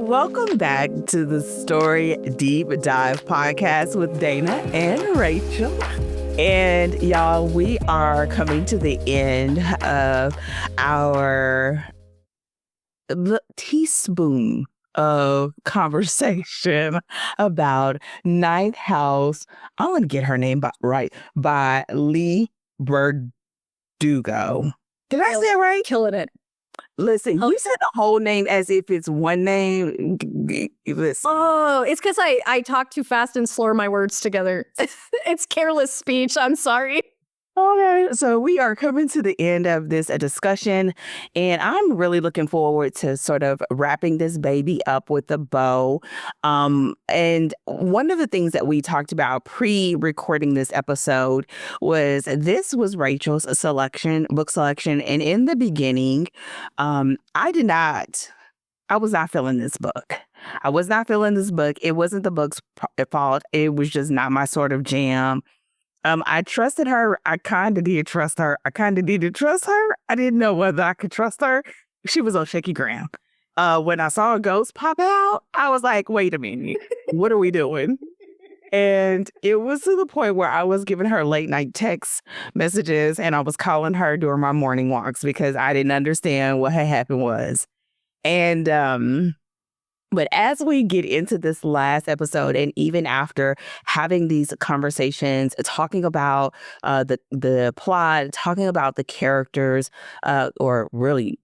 Welcome back to the Story Deep Dive podcast with Dana and Rachel. And y'all, we are coming to the end of our teaspoon of conversation about Ninth House. I want to get her name right, by Leigh Bardugo. Did I say it right? Killing it. Listen, you said the whole name as if it's one name. Listen. Oh, it's because I talk too fast and slur my words together. It's careless speech. I'm sorry. Okay, so we are coming to the end of this discussion, and I'm really looking forward to sort of wrapping this baby up with a bow. And one of the things that we talked about pre-recording this episode was this was Rachel's book selection, and in the beginning, I was not feeling this book. I was not feeling this book. It wasn't the book's fault. It was just not my sort of jam. I trusted her. I kind of did trust her. I kind of didn't trust her. I didn't know whether I could trust her. She was on shaky ground. When I saw a ghost pop out, I was like, wait a minute, what are we doing? And it was to the point where I was giving her late night text messages and I was calling her during my morning walks because I didn't understand what had happened was. And, but as we get into this last episode, and even after having these conversations, talking about the plot, talking about the characters, or really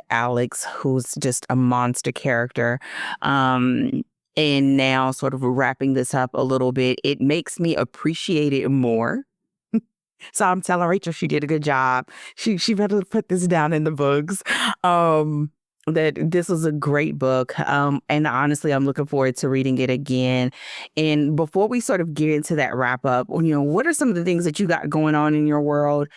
Alex, who's just a monster character, and now sort of wrapping this up a little bit, it makes me appreciate it more. So I'm telling Rachel she did a good job. She better put this down in the books. That this was a great book. And honestly, I'm looking forward to reading it again. And before we sort of get into that wrap up, what are some of the things that you got going on in your world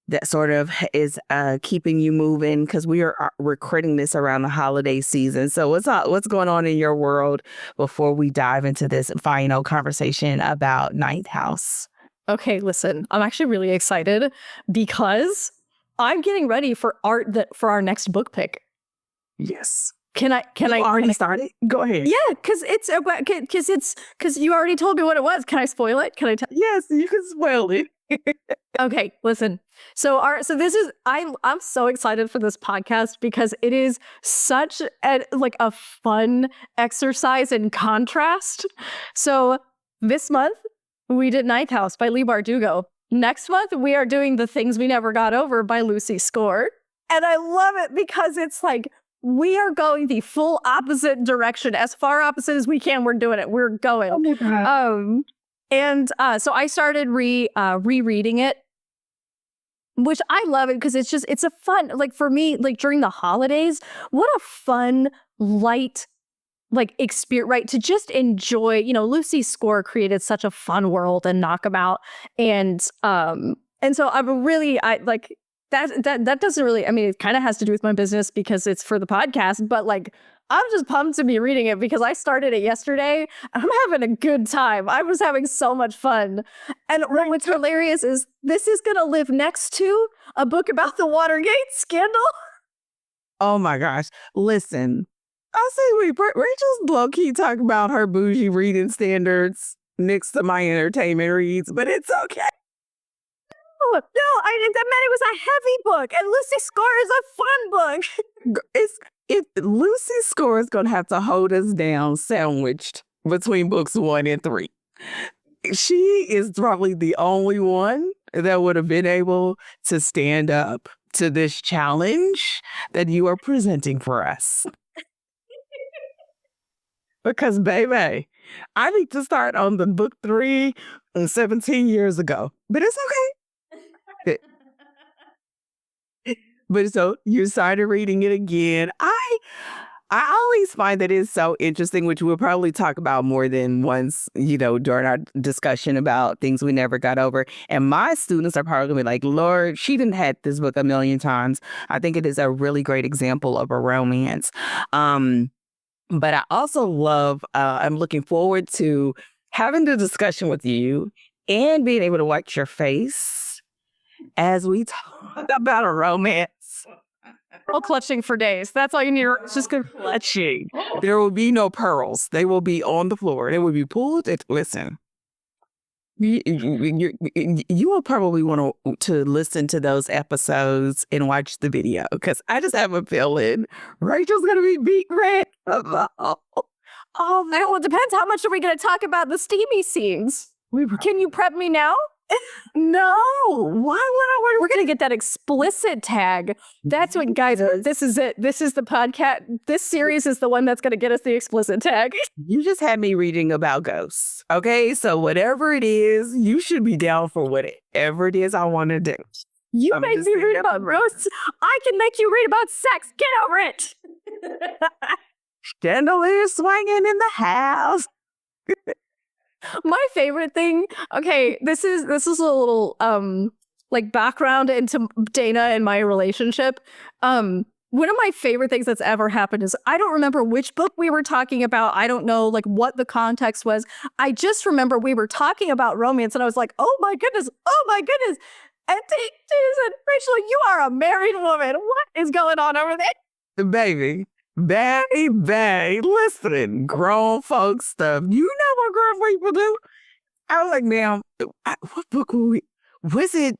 that sort of is keeping you moving? Because we are recording this around the holiday season. So what's going on in your world before we dive into this final conversation about Ninth House? Okay, listen, I'm actually really excited because I'm getting ready for for our next book pick. Yes. Can I already started? Go ahead. Yeah, because you already told me what it was. Can I spoil it? Can I tell? Yes, you can spoil it. Okay, listen. So this is I'm so excited for this podcast because it is such a fun exercise in contrast. So this month we did Ninth House by Leigh Bardugo. Next month we are doing The Things We Never Got Over by Lucy Score. And I love it because it's like we are going the full opposite direction. As far opposite as we can, we're doing it. We're going. Oh my God. So I started rereading it, which I love it because it's a fun, for me, during the holidays, what a fun, light, experience, right? To just enjoy, Lucy Score created such a fun world and Knockabout. And so I'm really, that doesn't really, it kind of has to do with my business because it's for the podcast, but I'm just pumped to be reading it because I started it yesterday. I'm having a good time. I was having so much fun. And what's hilarious is this is going to live next to a book about the Watergate scandal. Oh my gosh. Listen, I'll say Rachel's low-key talking about her bougie reading standards next to my entertainment reads, but it's okay. No, that meant it was a heavy book, and Lucy Score is a fun book. Lucy Score is going to have to hold us down sandwiched between books 1 and 3. She is probably the only one that would have been able to stand up to this challenge that you are presenting for us. Because, baby, I need to start on the book 3 17 years ago, but it's okay. But so you started reading it again. I always find that it's so interesting, which we'll probably talk about more than once, during our discussion about things we never got over. And my students are probably going to be like, Lord, she didn't had this book a million times. I think it is a really great example of a romance. But I also love, I'm looking forward to having the discussion with you and being able to watch your face as we talk about a romance All clutching for days. That's all you need. It's just good Clutching. There will be no pearls. They will be on the floor. They will be pulled. Listen, you will probably want to listen to those episodes and watch the video because I just have a feeling Rachel's going to be beat red. Oh, well, it depends. How much are we going to talk about the steamy scenes? Can you prep me now? No. Why would I? We're going to get that explicit tag. That's what, guys, this is it. This is the podcast. This series is the one that's going to get us the explicit tag. You just had me reading about ghosts. Okay. So whatever it is, you should be down for whatever it is I want to do. You made me read about roasts. I can make you read about sex. Get over it. Chandelier swinging in the house. My favorite thing, okay, this is a little like background into Dana and my relationship. One of my favorite things that's ever happened is I don't remember which book we were talking about. I don't know like what the context was. I just remember we were talking about romance and I was like, oh my goodness. And Dana said, Rachel, you are a married woman. What is going on over there? Baby, listen, grown folks stuff. You know what grown people do? I was like, ma'am, what book was it?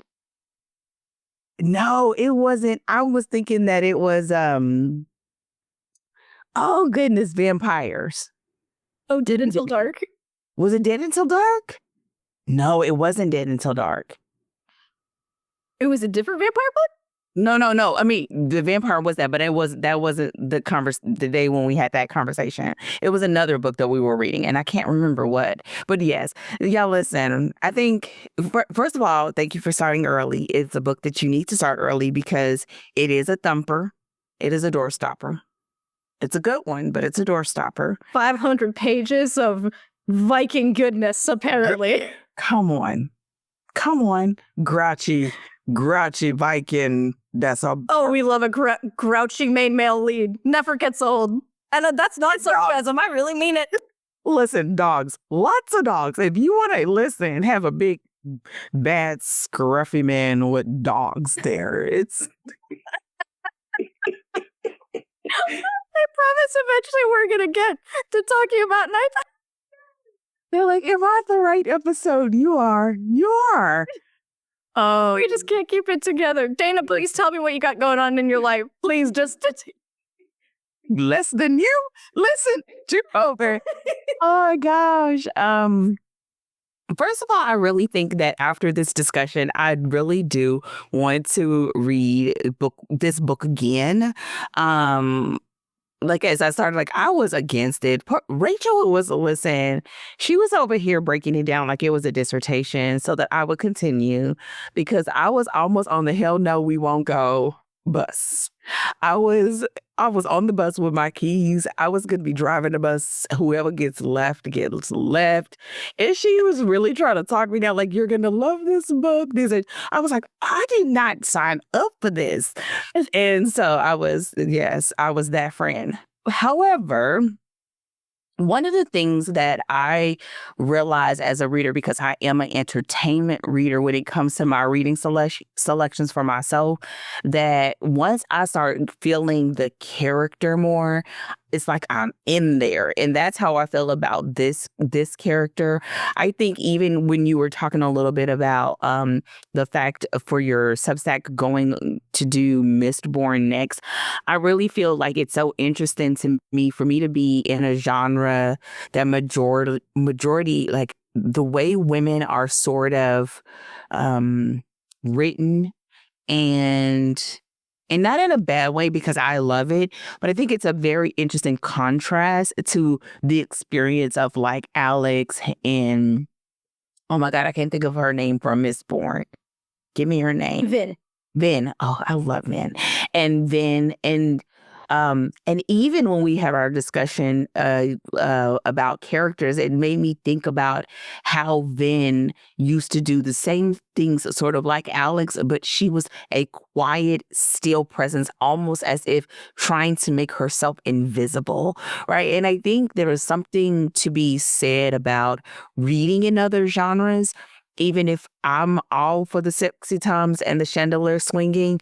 No, it wasn't. I was thinking that it was, oh goodness, vampires. Oh, Dead Until Dark? Was it Dead Until Dark? No, it wasn't Dead Until Dark. It was a different vampire book? No. I mean, the vampire was that, but that wasn't the day when we had that conversation. It was another book that we were reading, and I can't remember what. But yes, y'all listen. I think first of all, thank you for starting early. It's a book that you need to start early because it is a thumper. It is a door stopper. It's a good one, but it's a door stopper. 500 pages of Viking goodness, apparently. Come on, grouchy Viking. That's all. Oh, we love a grouchy main male lead. Never gets old. And that's not sarcasm. I really mean it. Listen, dogs. Lots of dogs. If you want to listen, have a big, bad, scruffy man with dogs there. It's... I promise eventually we're going to get to talking about night. They're like, am I the right episode? You are. Oh, we just can't keep it together. Dana, please tell me what you got going on in your life. Please, just less than you. Listen to over. Oh my gosh. First of all, I really think that after this discussion, I really do want to read this book again. Like as I started, like I was against it. Rachel was, listen, she was over here breaking it down like it was a dissertation so that I would continue because I was almost on the hell no, we won't go bus. I was on the bus with my keys. I was going to be driving the bus. Whoever gets left. And she was really trying to talk me down like, you're going to love this book. I was like, I did not sign up for this. And so I was that friend. However, one of the things that I realize as a reader, because I am an entertainment reader when it comes to my reading selections for myself, that once I start feeling the character more, it's like I'm in there. And that's how I feel about this character. I think even when you were talking a little bit about the fact for your Substack going to do Mistborn next, I really feel like it's so interesting to me for me to be in a genre that majority like the way women are sort of written and not in a bad way because I love it, but I think it's a very interesting contrast to the experience of like Alex and, oh my God, I can't think of her name from Mistborn. Give me her name. Vin. Oh, I love Vin. And Vin and even when we have our discussion about characters, it made me think about how Vin used to do the same things, sort of like Alex, but she was a quiet, still presence, almost as if trying to make herself invisible, right? And I think there is something to be said about reading in other genres even if I'm all for the sexy times and the chandelier swinging,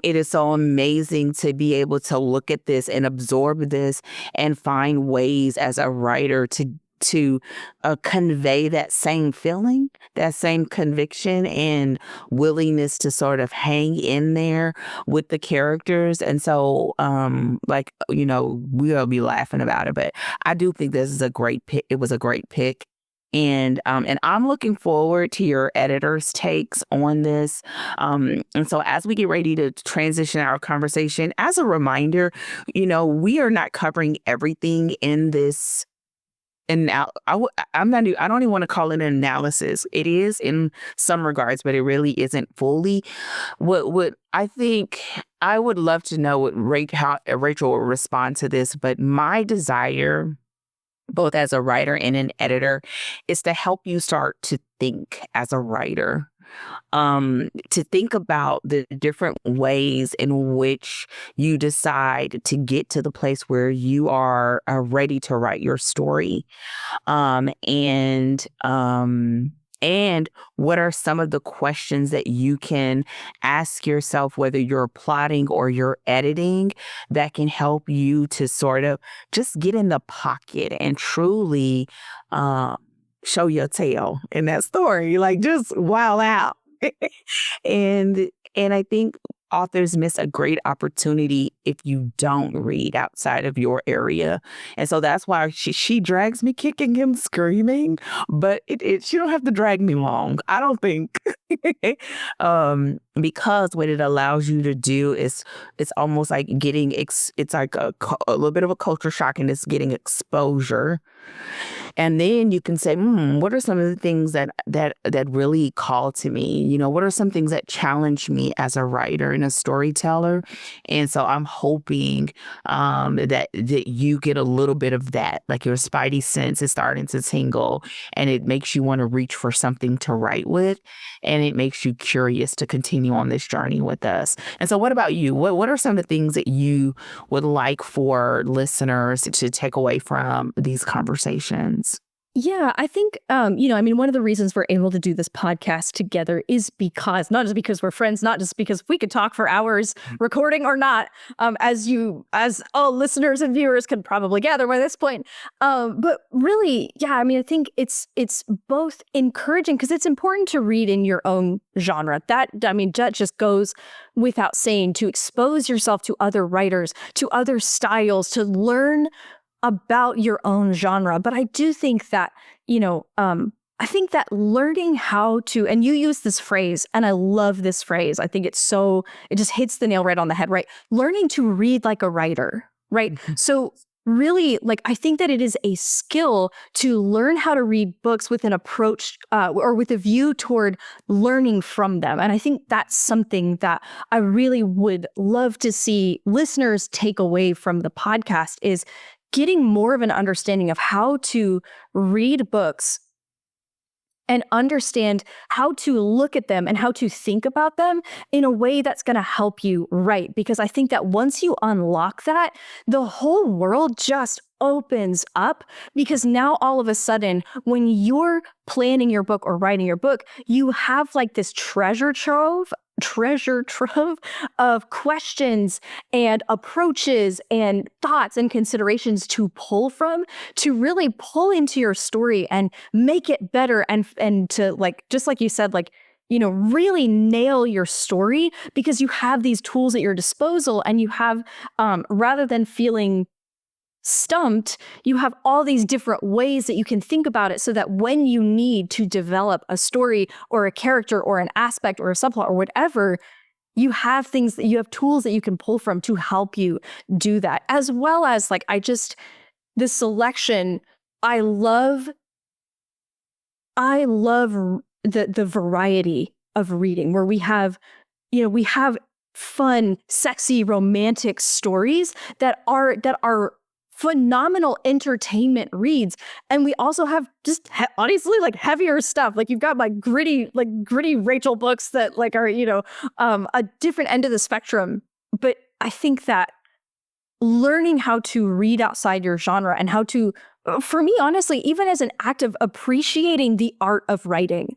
it is so amazing to be able to look at this and absorb this and find ways as a writer to convey that same feeling, that same conviction and willingness to sort of hang in there with the characters. And so, like, we'll be laughing about it, but I do think this is a great pick. It was a great pick. And I'm looking forward to your editor's takes on this. And so as we get ready to transition our conversation, as a reminder, we are not covering everything in this. And now I'm not. I don't even want to call it an analysis. It is in some regards, but it really isn't fully. What I think I would love to know how Rachel will respond to this. But my desire, both as a writer and an editor, is to help you start to think as a writer, to think about the different ways in which you decide to get to the place where you are ready to write your story. Um, and um, and what are some of the questions that you can ask yourself, whether you're plotting or you're editing, that can help you to sort of just get in the pocket and truly show your tail in that story, like just wow out. And I think authors miss a great opportunity if you don't read outside of your area. And so that's why she drags me kicking and screaming, but she don't have to drag me long, I don't think. Because what it allows you to do is it's almost like it's like a little bit of a culture shock, and it's getting exposure. And then you can say, what are some of the things that really call to me? What are some things that challenge me as a writer and a storyteller? And so I'm hoping that you get a little bit of that, like your spidey sense is starting to tingle, and it makes you want to reach for something to write with, and it makes you curious to continue on this journey with us. And so what about you? What are some of the things that you would like for listeners to take away from these conversations? Yeah, I think, one of the reasons we're able to do this podcast together is because, not just because we're friends, not just because we could talk for hours, recording or not, as all listeners and viewers can probably gather by this point. But really, yeah, I think it's both encouraging because it's important to read in your own genre. That just goes without saying, to expose yourself to other writers, to other styles, to learn about your own genre. But I do think that, I think that learning how to, and you use this phrase, and I love this phrase. I think it just hits the nail right on the head, right? Learning to read like a writer, right? So really, I think that it is a skill to learn how to read books with an approach or with a view toward learning from them. And I think that's something that I really would love to see listeners take away from the podcast, is getting more of an understanding of how to read books and understand how to look at them and how to think about them in a way that's going to help you write. Because I think that once you unlock that, the whole world just opens up, because now all of a sudden, when you're planning your book or writing your book, you have this treasure trove of questions and approaches and thoughts and considerations to pull from, to really pull into your story and make it better, and to, just like you said, really nail your story, because you have these tools at your disposal, and you have, rather than feeling stumped, you have all these different ways that you can think about it, so that when you need to develop a story or a character or an aspect or a subplot or whatever, you have tools that you can pull from to help you do that. As well as this selection, I love the variety of reading, where we have fun, sexy, romantic stories that are phenomenal entertainment reads, and we also have just honestly heavier stuff. You've got gritty Rachel books that are a different end of the spectrum. But I think that learning how to read outside your genre, and how to, for me honestly, even as an act of appreciating the art of writing,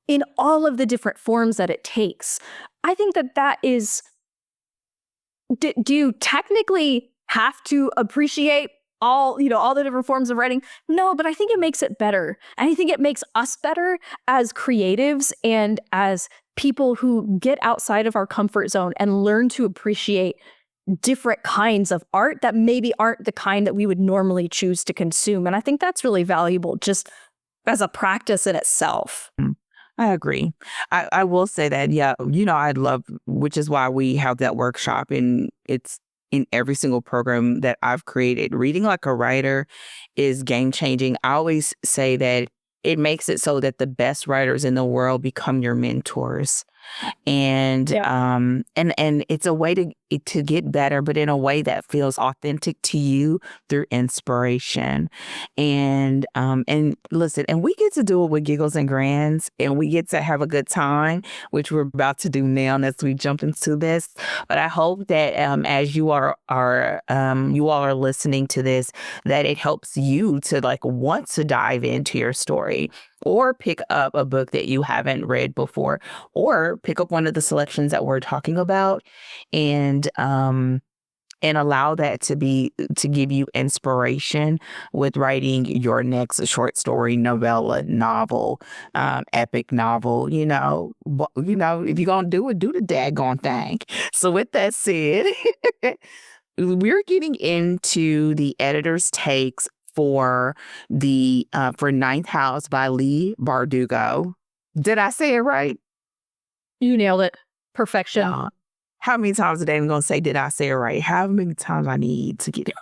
in all of the different forms that it takes. I think that is, do you technically have to appreciate all the different forms of writing? No, but I think it makes it better. And I think it makes us better as creatives and as people who get outside of our comfort zone and learn to appreciate different kinds of art that maybe aren't the kind that we would normally choose to consume. And I think that's really valuable just as a practice in itself. I agree. I will say that, yeah, I'd love, which is why we have that workshop, and it's in every single program that I've created. Reading like a writer is game changing. I always say that it makes it so that the best writers in the world become your mentors. And Yeah. and it's a way to get better, but in a way that feels authentic to you through inspiration. And listen, and we get to do it with giggles and grins, and we get to have a good time, which we're about to do now as we jump into this. But I hope that as you all are listening to this, that it helps you to like want to dive into your story, or pick up a book that you haven't read before, or pick up one of the selections that we're talking about, and allow that to give you inspiration with writing your next short story, novella, novel, epic novel. If you're gonna do it, do the daggone thing. So with that said, we're getting into the editor's takes for Ninth House by Leigh Bardugo. Did I say it right? You nailed it. Perfection. Uh, how many times a day I'm gonna say, did I say it right? How many times I need to get it?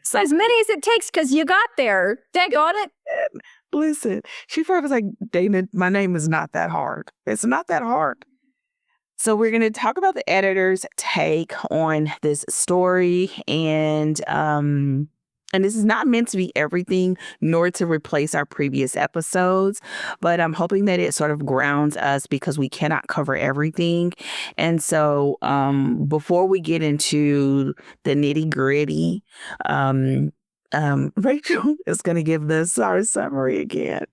So as many as it takes, because you got there. Daggone it. Listen, she probably was like, Dana, my name is not that hard. It's not that hard. So we're going to talk about the editor's take on this story, and this is not meant to be everything, nor to replace our previous episodes, but I'm hoping that it sort of grounds us, because we cannot cover everything. And so before we get into the nitty gritty, Rachel is going to give our summary again.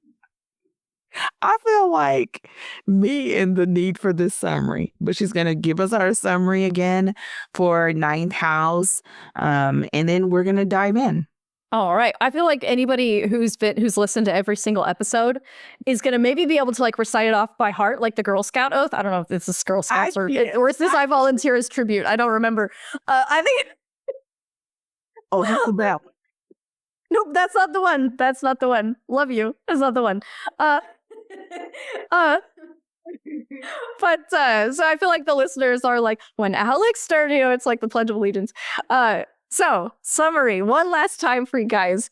I feel like me and the need for this summary, but she's going to give us our summary again for Ninth House, and then we're going to dive in. All right. I feel like anybody who's listened to every single episode is going to maybe be able to like recite it off by heart, like the Girl Scout oath. I don't know if this is Girl Scouts or is this I volunteer as tribute. I don't remember. I think. Oh, that's the bell. Nope, that's not the one. That's not the one. Love you. That's not the one. But so I feel like the listeners are like, when Alex started, it's like the Pledge of Allegiance. So summary, one last time for you guys.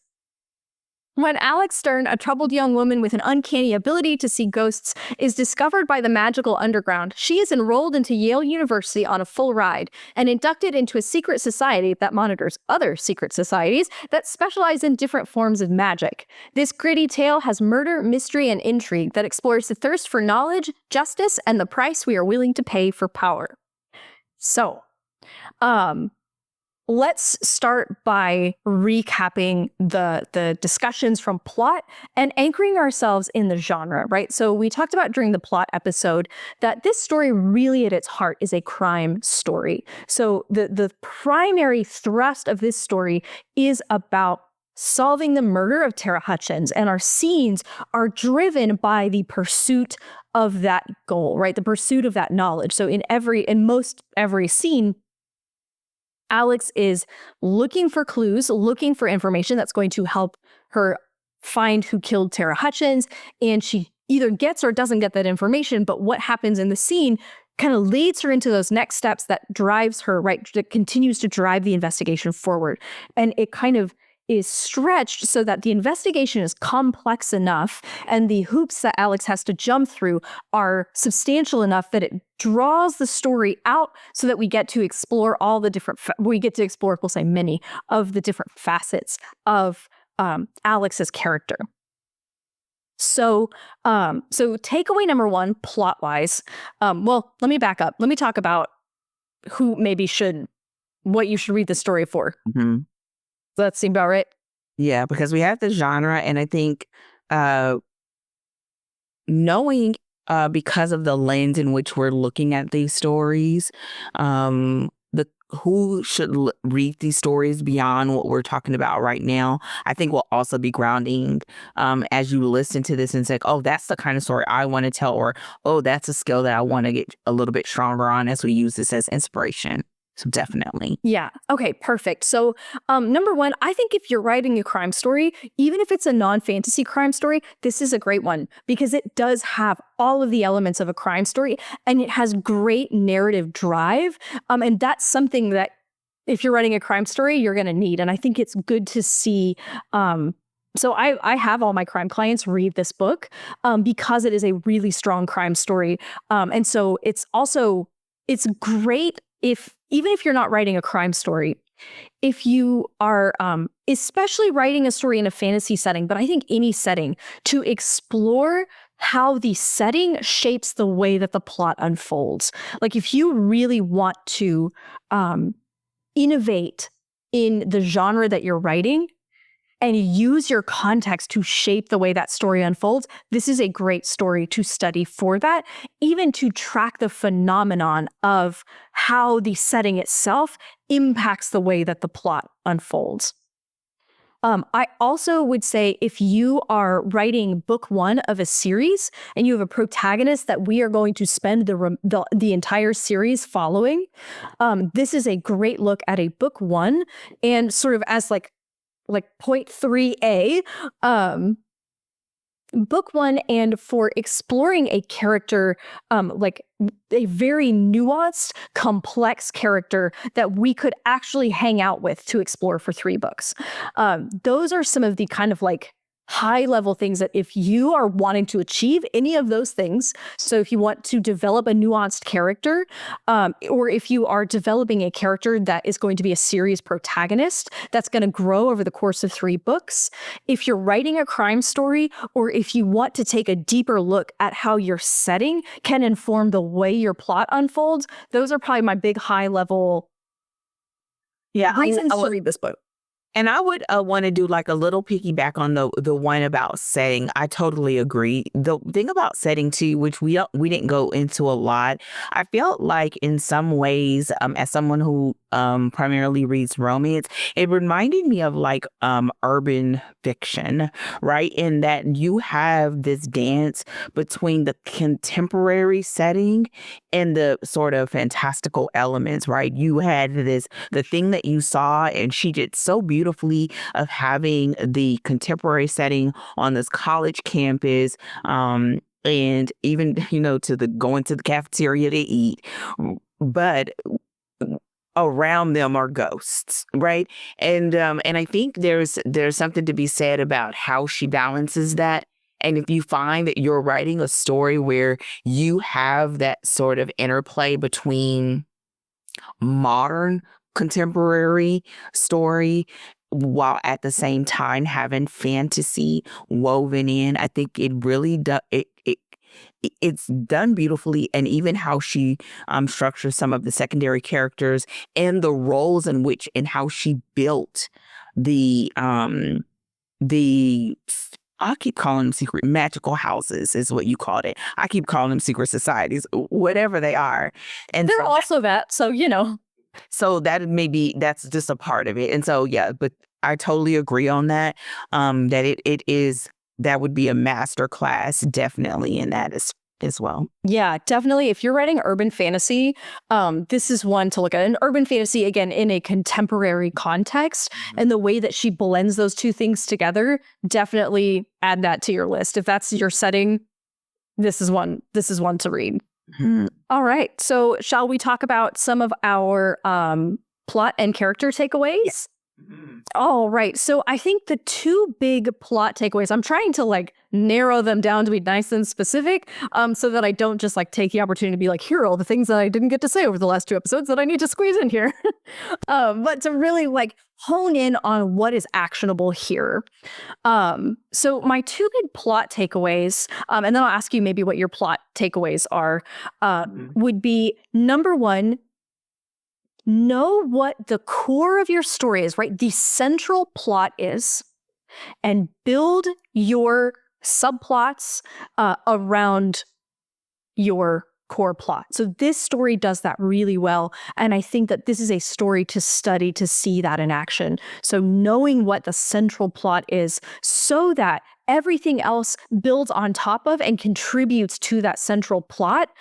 When Alex Stern, a troubled young woman with an uncanny ability to see ghosts, is discovered by the magical underground, she is enrolled into Yale University on a full ride and inducted into a secret society that monitors other secret societies that specialize in different forms of magic. This gritty tale has murder, mystery, and intrigue that explores the thirst for knowledge, justice, and the price we are willing to pay for power. So, let's start by recapping the discussions from plot and anchoring ourselves in the genre, right? So we talked about during the plot episode that this story really at its heart is a crime story. So the primary thrust of this story is about solving the murder of Tara Hutchins, and our scenes are driven by the pursuit of that goal, right? The pursuit of that knowledge. So in most every scene, Alex is looking for clues, looking for information that's going to help her find who killed Tara Hutchins, and she either gets or doesn't get that information, but what happens in the scene kind of leads her into those next steps that drives her, right, that continues to drive the investigation forward. And it kind of is stretched so that the investigation is complex enough and the hoops that Alex has to jump through are substantial enough that it draws the story out so that we get to explore all the different, we'll say many of the different facets of Alex's character. So takeaway number one, plot-wise, well, let me back up. Let me talk about what you should read the story for. Mm-hmm. Does that seem about right? Yeah, because we have the genre, and I think knowing because of the lens in which we're looking at these stories, the who should read these stories beyond what we're talking about right now, I think will also be grounding as you listen to this and say, oh, that's the kind of story I want to tell, or oh, that's a skill that I want to get a little bit stronger on as we use this as inspiration. So definitely. Yeah. Okay, perfect. So, number one, I think if you're writing a crime story, even if it's a non-fantasy crime story, this is a great one because it does have all of the elements of a crime story and it has great narrative drive. And that's something that if you're writing a crime story, you're going to need. And I think it's good to see. So I have all my crime clients read this book because it is a really strong crime story. And so it's great if even if you're not writing a crime story, if you are especially writing a story in a fantasy setting, but I think any setting, to explore how the setting shapes the way that the plot unfolds. Like if you really want to innovate in the genre that you're writing, and use your context to shape the way that story unfolds, this is a great story to study for that, even to track the phenomenon of how the setting itself impacts the way that the plot unfolds. I also would say if you are writing book one of a series and you have a protagonist that we are going to spend the entire series following, this is a great look at a book one and sort of as like point 3A, book one, and for exploring a character, like a very nuanced, complex character that we could actually hang out with to explore for 3 books. Those are some of the kind of like high level things that if you are wanting to achieve any of those things, so if you want to develop a nuanced character, or if you are developing a character that is going to be a series protagonist that's going to grow over the course of 3 books, if you're writing a crime story, or if you want to take a deeper look at how your setting can inform the way your plot unfolds, those are probably my big high level reasons to read this book. And I would want to do like a little piggyback on the one about setting. I totally agree. The thing about setting too, which we didn't go into a lot, I felt like in some ways, as someone who primarily reads romance, it reminded me of like urban fiction, right? In that you have this dance between the contemporary setting and the sort of fantastical elements, right? You had the thing that you saw, and she did so beautifully of having the contemporary setting on this college campus. And even, to the going to the cafeteria to eat. But around them are ghosts, right? And I think there's something to be said about how she balances that. And if you find that you're writing a story where you have that sort of interplay between modern contemporary story while at the same time having fantasy woven in, I think it really does it's done beautifully. And even how she structures some of the secondary characters and the roles in which and how she built the I keep calling them secret magical houses is what you called it. I keep calling them secret societies, whatever they are. And They're so also that, so so that's just a part of it. And so, yeah, but I totally agree on that. That it is, that would be a master class definitely in that as well. Yeah, definitely. If you're writing urban fantasy, this is one to look at. An urban fantasy, again, in a contemporary context, and the way that she blends those two things together, definitely add that to your list. If that's your setting, this is one to read. Mhm. All right. So shall we talk about some of our plot and character takeaways? Mhm. All right. So I think the 2 big plot takeaways, I'm trying to like narrow them down to be nice and specific, so that I don't just like take the opportunity to be like, here are all the things that I didn't get to say over the last 2 episodes that I need to squeeze in here. But to really like hone in on what is actionable here. So my 2 big plot takeaways, and then I'll ask you maybe what your plot takeaways are, would be number 1, know what the core of your story is, right? The central plot is, and build your subplots around your core plot. So this story does that really well. And I think that this is a story to study, to see that in action. So knowing what the central plot is so that everything else builds on top of and contributes to that central plot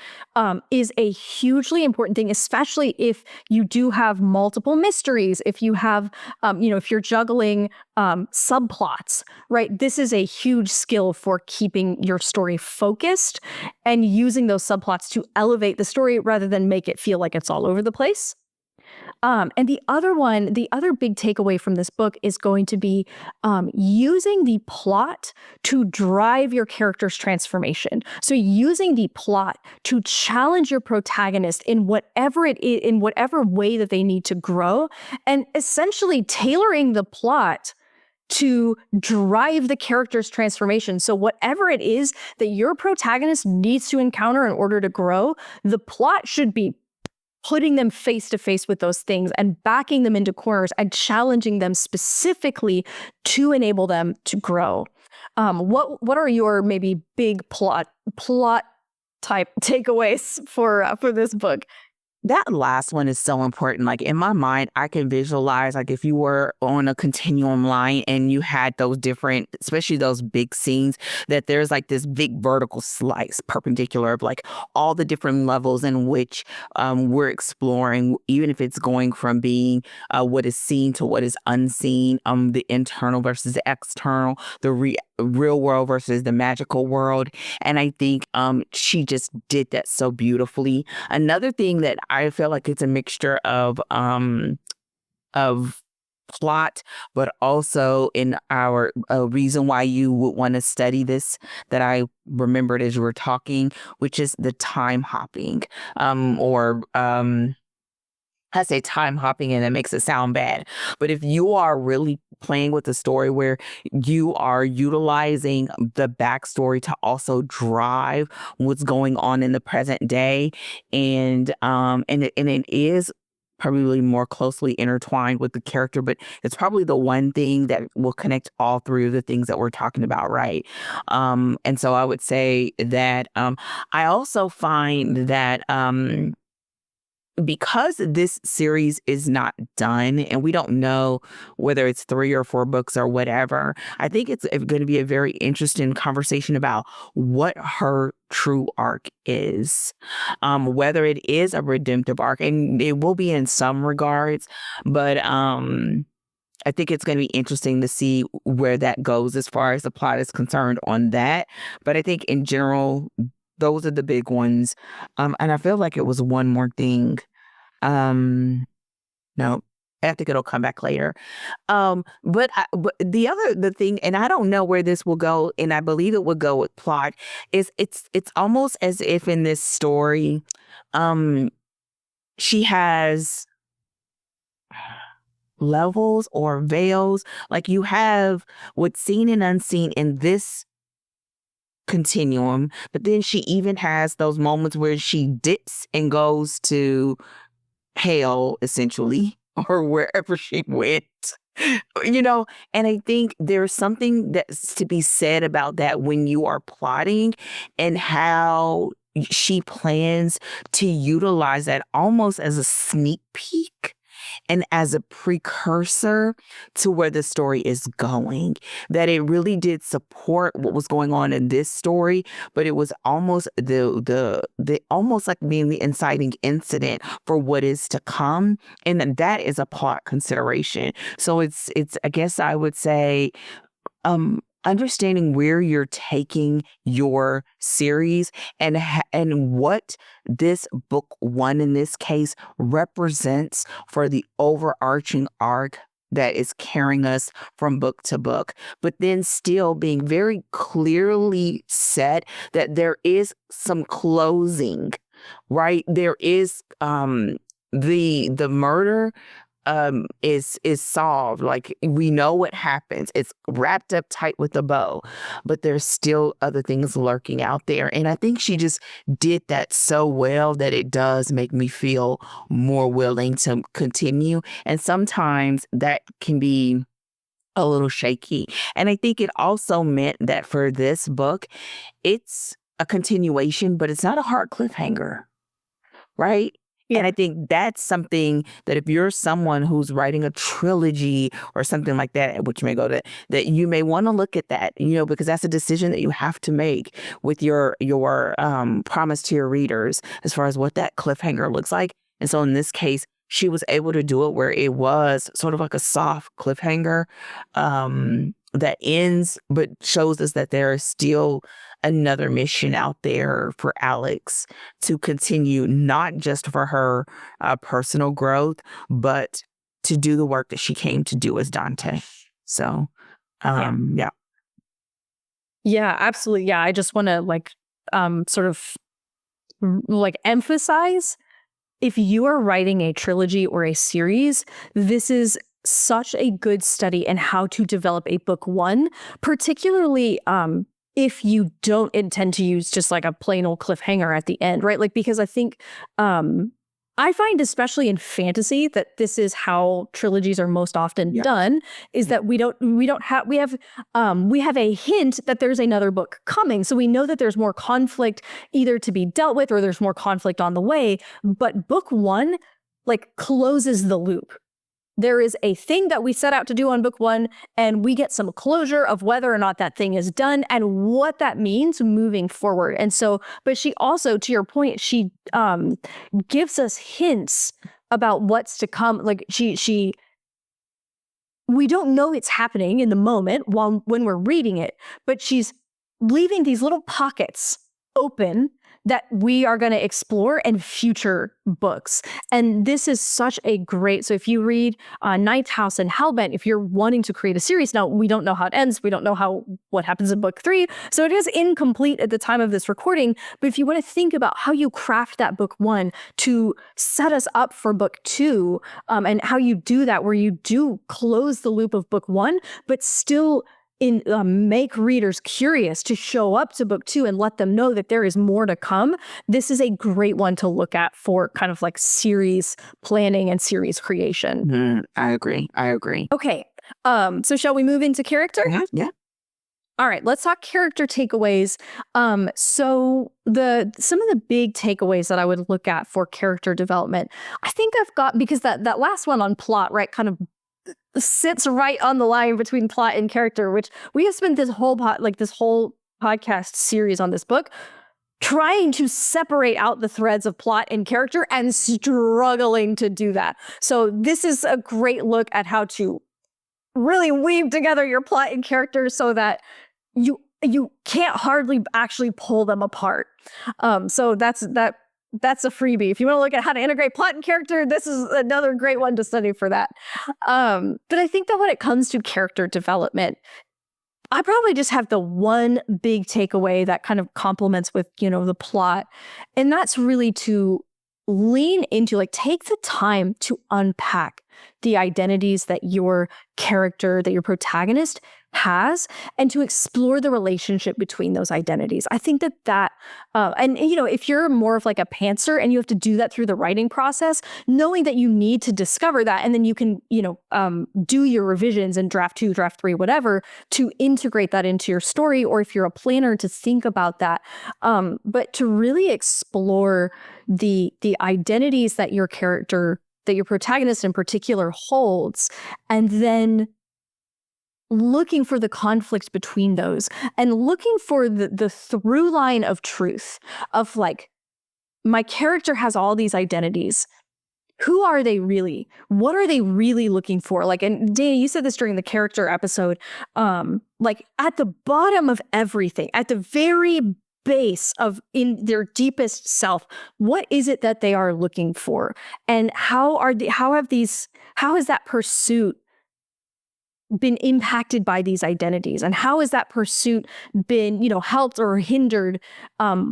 is a hugely important thing, especially if you do have multiple mysteries, if you have, if you're juggling subplots, right? This is a huge skill for keeping your story focused and using those subplots to elevate the story rather than make it feel like it's all over the place. And the other big takeaway from this book is going to be using the plot to drive your character's transformation. So using the plot to challenge your protagonist in whatever it is, in whatever way that they need to grow, and essentially tailoring the plot to drive the character's transformation. So whatever it is that your protagonist needs to encounter in order to grow, the plot should be putting them face to face with those things and backing them into corners and challenging them specifically to enable them to grow. What are your maybe big plot type takeaways for this book? That last one is so important. Like in my mind, I can visualize like if you were on a continuum line and you had those different, especially those big scenes, that there's like this big vertical slice perpendicular of like all the different levels in which we're exploring, even if it's going from being what is seen to what is unseen, the internal versus the external, the real world versus the magical world. And I think she just did that so beautifully. Another thing that I feel like it's a mixture of plot, but also in our reason why you would want to study this that I remembered as you were talking, which is the time hopping, or I say time hopping and it makes it sound bad. But if you are really playing with a story where you are utilizing the backstory to also drive what's going on in the present day, and it is probably more closely intertwined with the character, but it's probably the one thing that will connect all three of the things that we're talking about, right? And so I would say that I also find that because this series is not done and we don't know whether it's 3 or 4 books or whatever, I think it's going to be a very interesting conversation about what her true arc is, whether it is a redemptive arc, and it will be in some regards, but I think it's going to be interesting to see where that goes as far as the plot is concerned on that. But I think in general, those are the big ones. And I feel like it was one more thing. Um, no, I think it'll come back later. But the thing, and I don't know where this will go, and I believe it will go with plot, is it's almost as if in this story, um, she has levels or veils. Like you have what's seen and unseen in this continuum, but then she even has those moments where she dips and goes to hell, essentially, or wherever she went. You know, and I think there's something that's to be said about that when you are plotting and how she plans to utilize that almost as a sneak peek and as a precursor to where the story is going. That it really did support what was going on in this story, but it was almost the almost like being the inciting incident for what is to come, and that is a plot consideration. So it's I guess I would say understanding where you're taking your series and what this book one in this case represents for the overarching arc that is carrying us from book to book, but then still being very clearly said that there is some closing, right? There is the murder is solved. Like we know what happens. It's wrapped up tight with a bow, but there's still other things lurking out there. And I think she just did that so well that it does make me feel more willing to continue. And sometimes that can be a little shaky. And I think it also meant that for this book, it's a continuation, but it's not a hard cliffhanger, right? And Yeah. I think that's something that if you're someone who's writing a trilogy or something like that, which may go to that, you may want to look at that, because that's a decision that you have to make with your promise to your readers as far as what that cliffhanger looks like. And so in this case, she was able to do it where it was sort of like a soft cliffhanger that ends, but shows us that there is still another mission out there for Alex to continue, not just for her personal growth, but to do the work that she came to do as Dante. So, Yeah. yeah. Yeah, absolutely. Yeah, I just want to sort of emphasize, if you are writing a trilogy or a series, this is such a good study in how to develop a book one, particularly if you don't intend to use just like a plain old cliffhanger at the end, right? Like, because I think I find, especially in fantasy, that this is how trilogies are most often done, is that we have a hint that there's another book coming. So we know that there's more conflict either to be dealt with or there's more conflict on the way. But book one closes the loop. There is a thing that we set out to do on book one, and we get some closure of whether or not that thing is done and what that means moving forward. And so, but she also, to your point, she gives us hints about what's to come. Like we don't know it's happening in the moment when we're reading it, but she's leaving these little pockets open that we are going to explore in future books. And this is such a great, so if you read Ninth House and Hellbent, if you're wanting to create a series, now we don't know how it ends, we don't know what happens in book 3, so it is incomplete at the time of this recording, but if you want to think about how you craft that book 1 to set us up for book 2, and how you do that, where you do close the loop of book 1, but still make readers curious to show up to book 2 and let them know that there is more to come. This is a great one to look at for kind of like series planning and series creation. I agree. Okay. So shall we move into character? Yeah. All right, let's talk character takeaways. So some of the big takeaways that I would look at for character development, I think I've got, because that last one on plot, right, kind of sits right on the line between plot and character, which we have spent this whole podcast series on this book trying to separate out the threads of plot and character and struggling to do that. So this is a great look at how to really weave together your plot and character so that you can't hardly actually pull them apart. So that's a freebie. If you want to look at how to integrate plot and character, this is another great one to study for that. But I think that when it comes to character development, I probably just have the one big takeaway that kind of complements with, the plot. And that's really to lean into, take the time to unpack the identities that your character, that your protagonist has, and to explore the relationship between those identities. I think that if you're more of like a pantser and you have to do that through the writing process, knowing that you need to discover that, and then you can, do your revisions in draft 2, draft 3, whatever, to integrate that into your story, or if you're a planner, to think about that. But to really explore the identities that your character, that your protagonist in particular holds, and then looking for the conflict between those, and looking for the through line of truth of my character has all these identities. Who are they really? What are they really looking for? And Dana, you said this during the character episode, at the bottom of everything, at the very base of in their deepest self, what is it that they are looking for? And how has that pursuit been impacted by these identities, and how has that pursuit been helped or hindered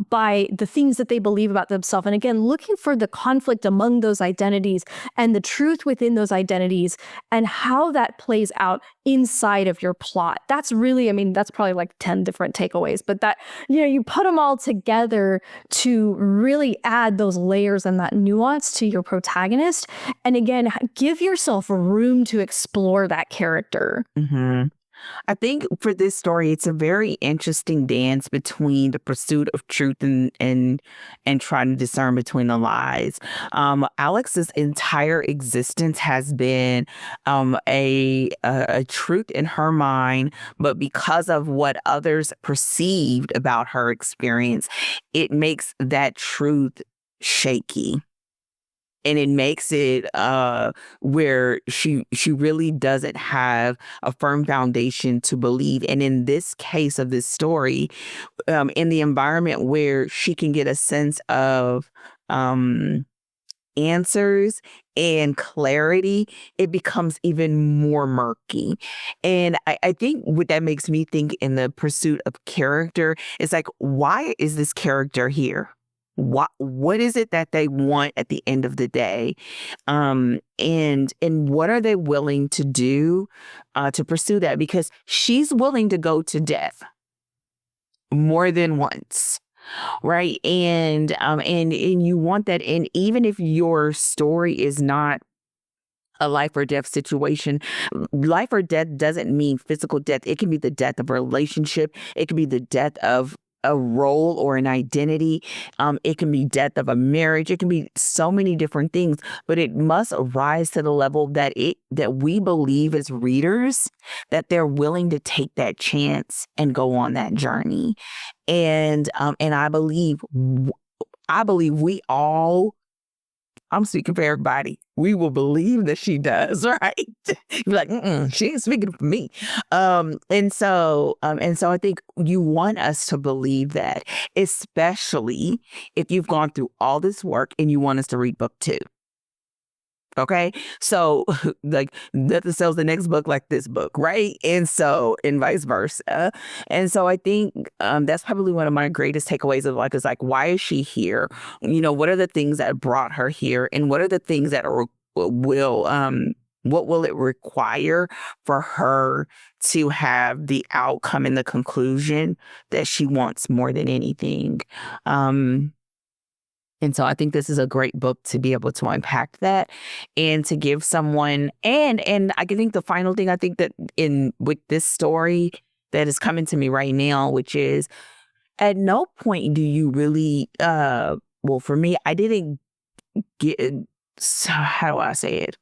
by the things that they believe about themselves? And again, looking for the conflict among those identities and the truth within those identities, and how that plays out inside of your plot. That's really, that's probably 10 different takeaways, but that you put them all together to really add those layers and that nuance to your protagonist, and again, give yourself room to explore that character. reader. Mm-hmm. I think for this story, it's a very interesting dance between the pursuit of truth and trying to discern between the lies. Alex's entire existence has been a truth in her mind, but because of what others perceived about her experience, it makes that truth shaky, and it makes it where she really doesn't have a firm foundation to believe. And in this case of this story, in the environment where she can get a sense of um answers and clarity, it becomes even more murky. And I think what that makes me think in the pursuit of character is like, why is this character here? What is it that they want at the end of the day? And what are they willing to do to pursue that? Because she's willing to go to death more than once. Right. And you want that. And even if your story is not a life or death situation, life or death doesn't mean physical death. It can be the death of a relationship. It can be the death of a role or an identity. It can be death of a marriage. It can be so many different things, but it must rise to the level that we believe as readers that they're willing to take that chance and go on that journey. And I believe we all, I'm speaking for everybody, we will believe that she does, right? You're like, she ain't speaking for me. And so I think you want us to believe that, especially if you've gone through all this work and you want us to read book 2. Okay. So like nothing sells the next book like this book, right? And vice versa. And so I think that's probably one of my greatest takeaways of like, is like, why is she here? What are the things that brought her here? And what are the things that what will it require for her to have the outcome and the conclusion that she wants more than anything? And so I think this is a great book to be able to unpack that and to give someone, and I can think the final thing I think that in with this story that is coming to me right now, which is at no point do you really well, for me, I didn't get, so how do I say it?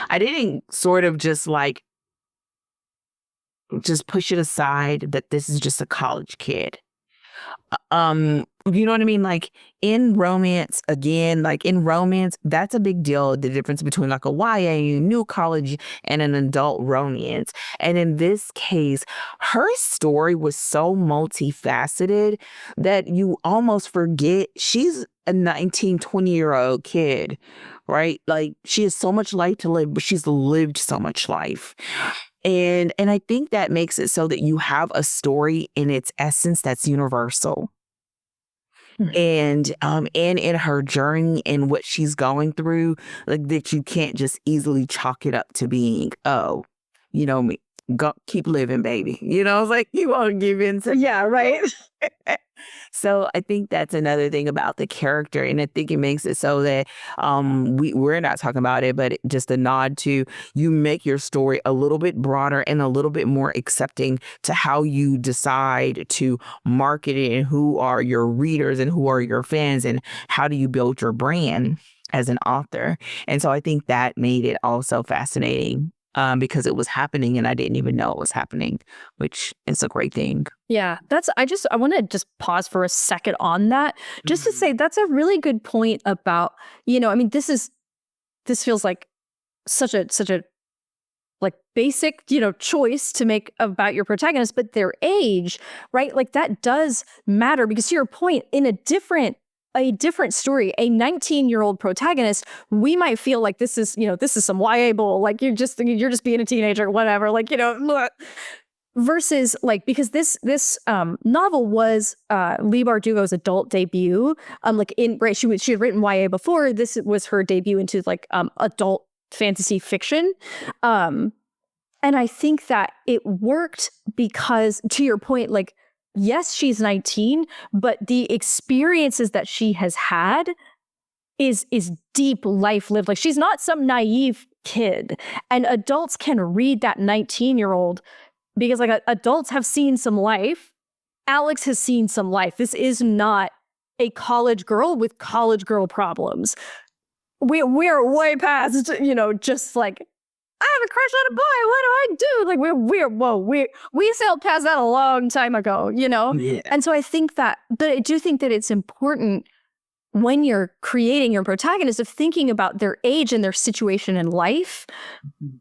I didn't sort of just push it aside that this is just a college kid. You know what I mean? Like in romance, again, like in romance, that's a big deal. The difference between like a YA, new college, and an adult romance. And in this case, her story was so multifaceted that you almost forget she's a 19, 20-year-old kid, right? Like she has so much life to live, but she's lived so much life. And I think that makes it so that you have a story in its essence that's universal. And in her journey and what she's going through, like that you can't just easily chalk it up to being, oh, me, go keep living, baby. It's like you won't give in to, Yeah, right. So I think that's another thing about the character, and I think it makes it so that we're not talking about it, but just a nod to you make your story a little bit broader and a little bit more accepting to how you decide to market it and who are your readers and who are your fans and how do you build your brand as an author. And so I think that made it also fascinating. Because it was happening and I didn't even know it was happening, which is a great thing. Yeah, I want to just pause for a second on that, just to say that's a really good point about, I mean, this feels like such a like basic, choice to make about your protagonist, but their age, right? Like that does matter because to your point, in a different story, a 19-year-old protagonist, we might feel like this is some YA bull, like you're just being a teenager, whatever, like, versus like, because this novel was Leigh Bardugo's adult debut. She had written YA before. This was her debut into like adult fantasy fiction. And I think that it worked because, to your point, like, yes, she's 19, but the experiences that she has had is deep life lived. Like she's not some naive kid. And adults can read that 19-year-old because like adults have seen some life. Alex has seen some life. This is not a college girl with college girl problems. We're way past, just like, I have a crush on a boy. What do I do? Like we sailed past that a long time ago, Yeah. And so I think that, but I do think that it's important when you're creating your protagonist of thinking about their age and their situation in life,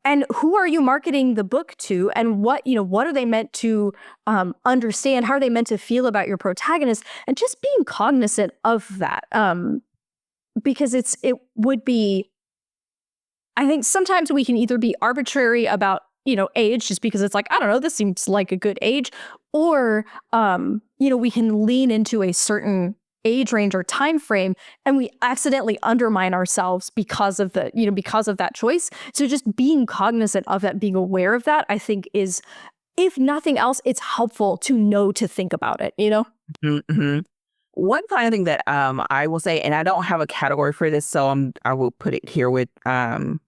and who are you marketing the book to, and what are they meant to understand? How are they meant to feel about your protagonist? And just being cognizant of that, because it would be. I think sometimes we can either be arbitrary about, age just because it's like, I don't know, this seems like a good age, or, we can lean into a certain age range or time frame and we accidentally undermine ourselves because of because of that choice. So just being cognizant of that, being aware of that, I think is, if nothing else, it's helpful to know to think about it, Mm-hmm. One final thing that I will say, and I don't have a category for this, so I will put it here with the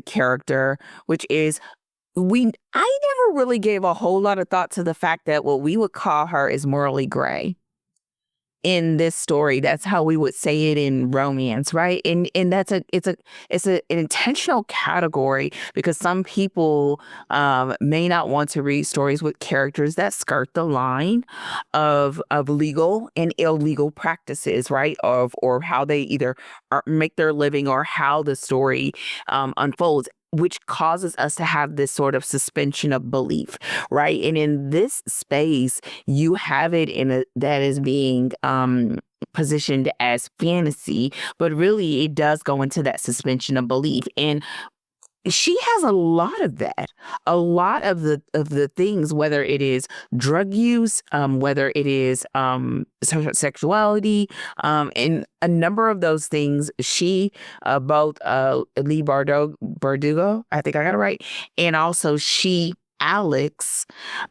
character, which is I never really gave a whole lot of thought to the fact that what we would call her is morally gray in this story. That's how we would say it in romance, right? And it's an intentional category because some people may not want to read stories with characters that skirt the line of legal and illegal practices, right? Or how they either make their living or how the story unfolds, which causes us to have this sort of suspension of belief, right? And in this space, you have it that is being positioned as fantasy, but really it does go into that suspension of belief. And she has a lot of that, a lot of the things, whether it is drug use, whether it is sexuality, and a number of those things. She, both Leigh Bardugo, I think I got it right, and also Alex,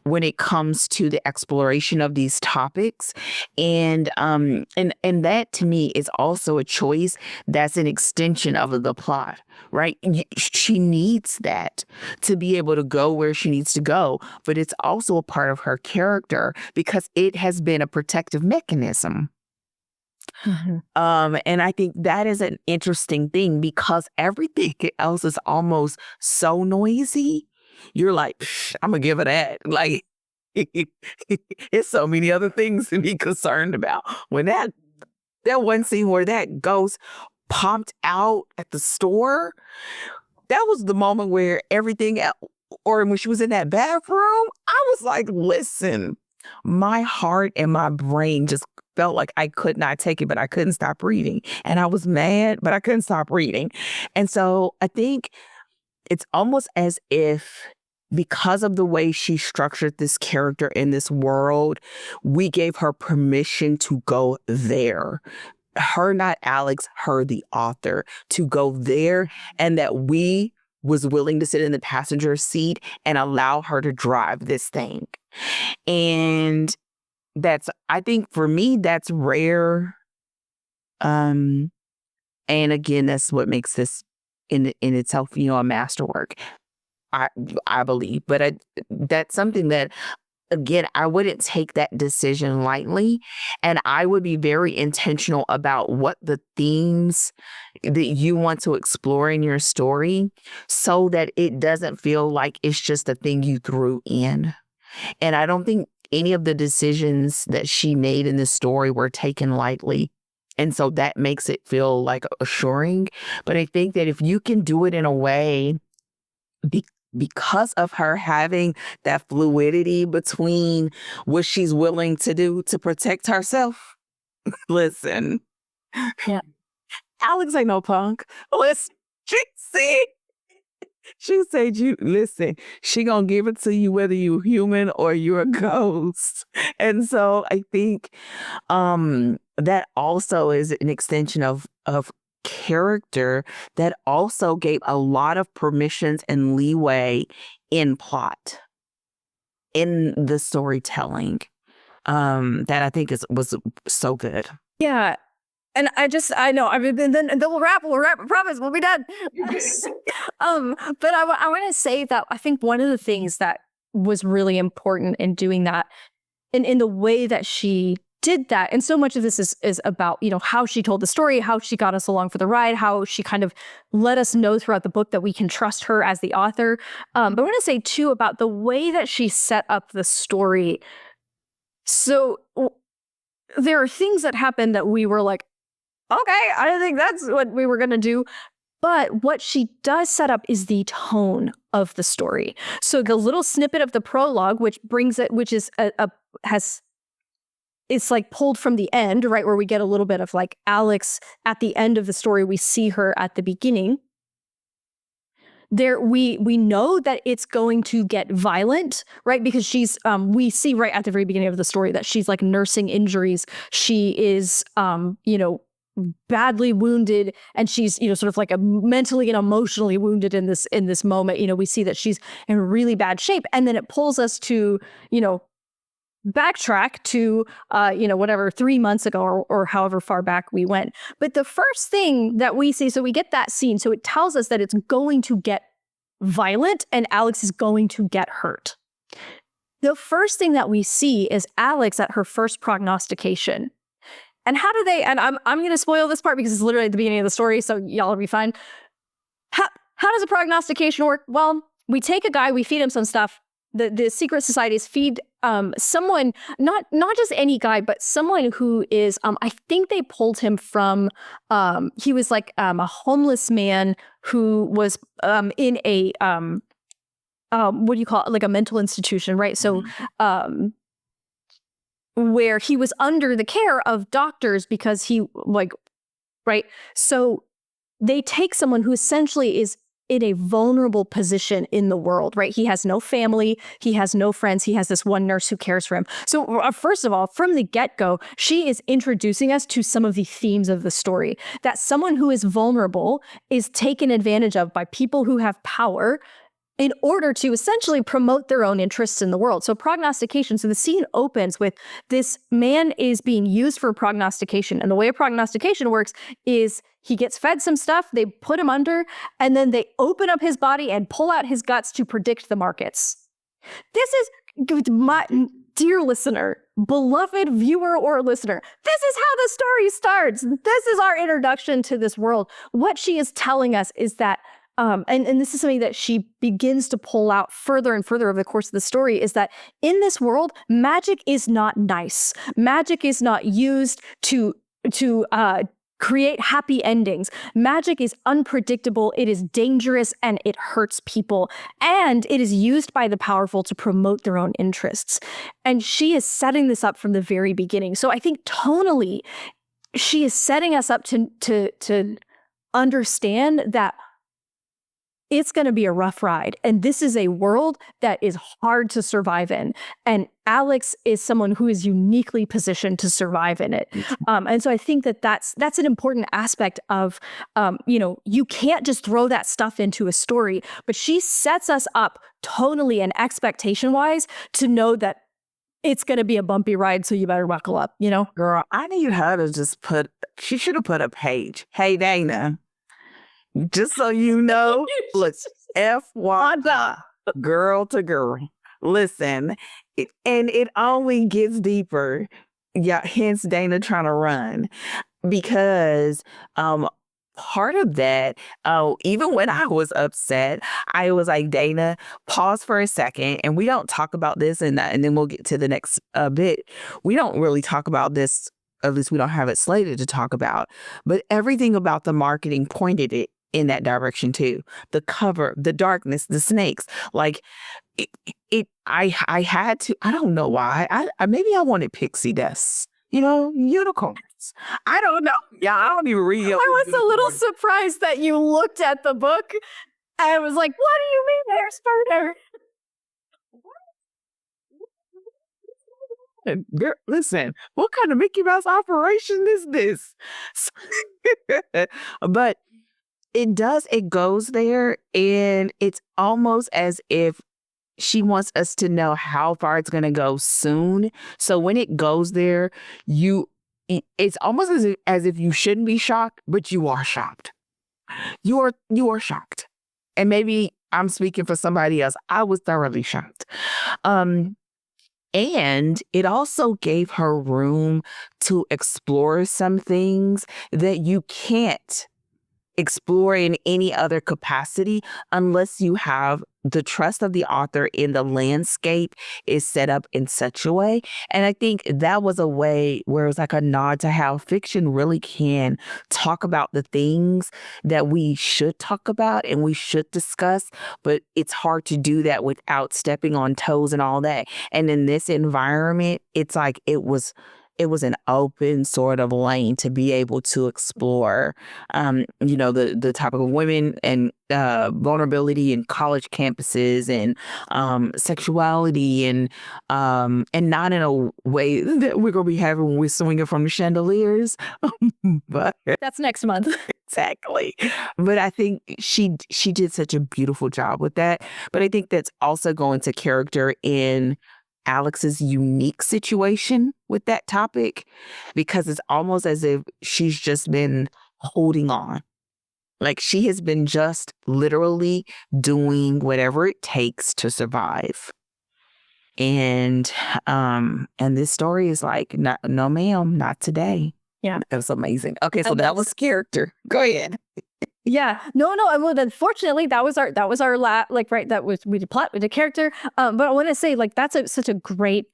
when it comes to the exploration of these topics, and that to me is also a choice that's an extension of the plot, right? She needs that to be able to go where she needs to go, but it's also a part of her character because it has been a protective mechanism. Mm-hmm. And I think that is an interesting thing because everything else is almost so noisy. You're like, I'm gonna give it that. Like, it's so many other things to be concerned about. When that one scene where that ghost popped out at the store, that was the moment where everything or when she was in that bathroom, I was like, listen, my heart and my brain just felt like I could not take it, but I couldn't stop reading. And I was mad, but I couldn't stop reading. And so I think it's almost as if because of the way she structured this character in this world, we gave her permission to go there. Her, not Alex, her, the author, to go there, and that we was willing to sit in the passenger seat and allow her to drive this thing. And I think for me, that's rare. And again, that's what makes this in itself, a masterwork. I believe, but that's something that, again, I wouldn't take that decision lightly, and I would be very intentional about what the themes that you want to explore in your story so that it doesn't feel like it's just a thing you threw in. And I don't think any of the decisions that she made in this story were taken lightly. And so that makes it feel like assuring. But I think that if you can do it in a way because of her having that fluidity between what she's willing to do to protect herself. Listen, Yeah. Alex ain't no punk. Listen, she said, you listen, she gonna give it to you whether you human or you're a ghost. And so I think that also is an extension of character that also gave a lot of permissions and leeway in plot, in the storytelling, that I think was so good. Yeah. And I know. I mean, then we'll wrap. I promise. We'll be done. But I want to say that I think one of the things that was really important in doing that, in the way that she did that, and so much of this is about, how she told the story, how she got us along for the ride, how she kind of let us know throughout the book that we can trust her as the author. But I want to say too about the way that she set up the story. So there are things that happened that we were like, okay, I don't think that's what we were going to do. But what she does set up is the tone of the story. So the little snippet of the prologue, which is it's like pulled from the end, right? Where we get a little bit of like Alex at the end of the story. We see her at the beginning. There, we know that it's going to get violent, right? Because she's, we see right at the very beginning of the story that she's like nursing injuries. She is, badly wounded, and she's, sort of like mentally and emotionally wounded in this moment. We see that she's in really bad shape, and then it pulls us to, backtrack to, whatever, 3 months ago, or however far back we went. But the first thing that we see, so we get that scene, so it tells us that it's going to get violent and Alex is going to get hurt. The first thing that we see is Alex at her first prognostication. And how do they, and I'm going to spoil this part because it's literally at the beginning of the story, so y'all will be fine. How does a prognostication work? Well, we take a guy, we feed him some stuff. The secret societies feed someone, not just any guy, but someone who is, I think they pulled him from, he was like a homeless man who was in a, what do you call it? Like a mental institution, right? So, where he was under the care of doctors because he right? So they take someone who essentially is in a vulnerable position in the world, right? He has no family, he has no friends, he has this one nurse who cares for him. So first of all, from the get-go, she is introducing us to some of the themes of the story, that someone who is vulnerable is taken advantage of by people who have power in order to essentially promote their own interests in the world. So prognostication, so the scene opens with this man is being used for prognostication. And the way a prognostication works is he gets fed some stuff, they put him under, and then they open up his body and pull out his guts to predict the markets. This is, my dear listener, beloved viewer or listener, this is how the story starts. This is our introduction to this world. What she is telling us is that and this is something that she begins to pull out further and further over the course of the story, is that in this world, magic is not nice. Magic is not used to create happy endings. Magic is unpredictable, it is dangerous, and it hurts people. And it is used by the powerful to promote their own interests. And she is setting this up from the very beginning. So I think tonally, she is setting us up to understand that it's going to be a rough ride. And this is a world that is hard to survive in. And Alex is someone who is uniquely positioned to survive in it. And so I think that that's an important aspect of, you can't just throw that stuff into a story, but she sets us up tonally and expectation-wise to know that it's going to be a bumpy ride, so you better buckle up, Girl, I need her to just she should have put a page. Hey, Dana. Just so you know, look, FYI, girl to girl. Listen, it only gets deeper. Yeah, hence Dana trying to run. Because part of that, even when I was upset, I was like, Dana, pause for a second. And we don't talk about this and then we'll get to the next bit. We don't really talk about this, at least we don't have it slated to talk about. But everything about the marketing pointed it in that direction too. The cover, the darkness, the snakes, like I had to, I don't know why. I maybe I wanted pixie dust, unicorns. I don't know. Yeah, I don't even read. I was a little surprised that you looked at the book and was like, what do you mean they're starter? Girl, listen, what kind of Mickey Mouse operation is this? But it goes there, and it's almost as if she wants us to know how far it's going to go soon. So when it goes there, you it's almost as if you shouldn't be shocked, but you are shocked. You are shocked. And maybe I'm speaking for somebody else. I was thoroughly shocked. Um, and it also gave her room to explore some things that you can't explore in any other capacity unless you have the trust of the author in the landscape is set up in such a way. And I think that was a way where it was like a nod to how fiction really can talk about the things that we should talk about and we should discuss, but it's hard to do that without stepping on toes and all that. And in this environment, it's like it was an open sort of lane to be able to explore the topic of women and vulnerability in college campuses and sexuality and not in a way that we're gonna be having when we're swinging from the chandeliers, but That's next month. exactly. But I think she did such a beautiful job with that. But I think that's also going to character in Alex's unique situation with that topic because it's almost as if she's just been holding on. Like she has been just literally doing whatever it takes to survive. And this story is like, no ma'am, not today. Yeah. That was amazing. Okay, so And that was character. Go ahead. Yeah. No. Well, unfortunately, that was our right. We did plot, we did character. But I want to say like that's such a great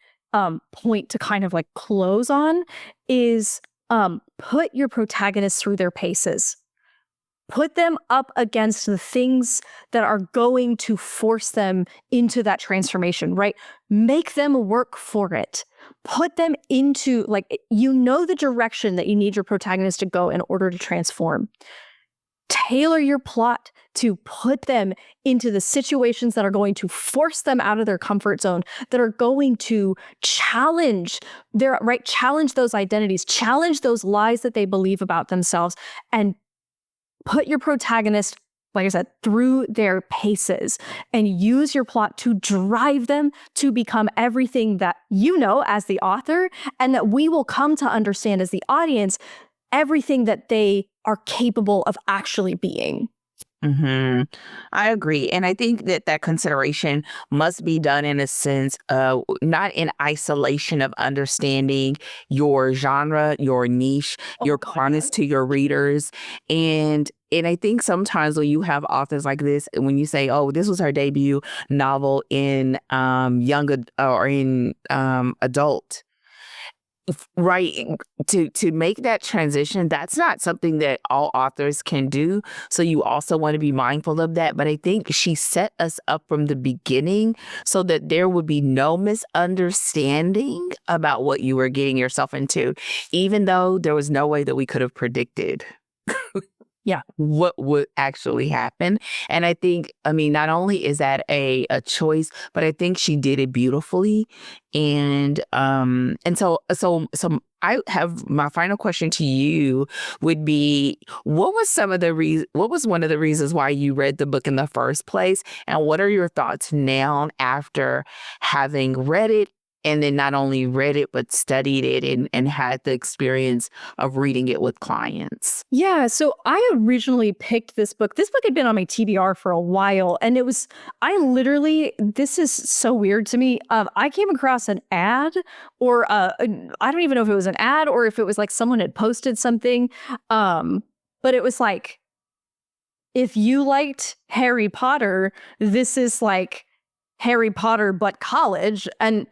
point to kind of like close on is put your protagonists through their paces. Put them up against the things that are going to force them into that transformation, right? Make them work for it. Put them into the direction that you need your protagonist to go in order to transform. Tailor your plot to put them into the situations that are going to force them out of their comfort zone, that are going to challenge those identities, challenge those lies that they believe about themselves, and put your protagonist, like I said, through their paces and use your plot to drive them to become everything that you know as the author and that we will come to understand as the audience, everything that they are capable of actually being. Hmm. I agree. And I think that consideration must be done in a sense, not in isolation of understanding your genre, your niche, your promise to your readers. And I think sometimes when you have authors like this, when you say, oh, this was her debut novel in or in adult, right, to make that transition, that's not something that all authors can do, so you also want to be mindful of that. But I think she set us up from the beginning so that there would be no misunderstanding about what you were getting yourself into, even though there was no way that we could have predicted what would actually happen. And I think, I mean, not only is that a choice, but I think she did it beautifully. And I have my final question to you would be, what was one of the reasons why you read the book in the first place? And what are your thoughts now after having read it and then not only read it, but studied it and had the experience of reading it with clients? Yeah, so I originally picked this book. This book had been on my TBR for a while, and this is so weird to me. I came across an ad, or I don't even know if it was an ad or if it was like someone had posted something. But it was like, if you liked Harry Potter, this is like Harry Potter but college. And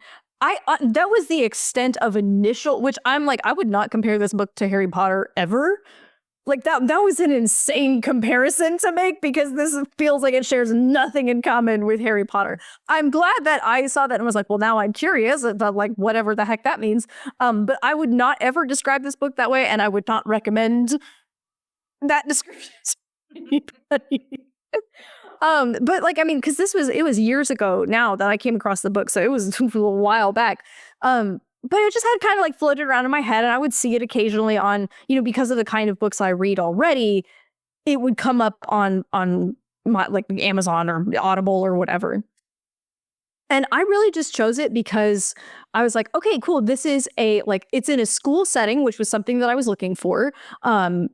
that was the extent of initial, which I'm like, I would not compare this book to Harry Potter ever. Like that was an insane comparison to make because this feels like it shares nothing in common with Harry Potter. I'm glad that I saw that and was like, well, now I'm curious about like whatever the heck that means. But I would not ever describe this book that way, and I would not recommend that description to anybody. But like, I mean, because it was years ago now that I came across the book, so it was a while back. But it just had kind of like floated around in my head, and I would see it occasionally on, because of the kind of books I read already, it would come up on my like Amazon or Audible or whatever. And I really just chose it because I was like, okay, cool. This is it's in a school setting, which was something that I was looking for. And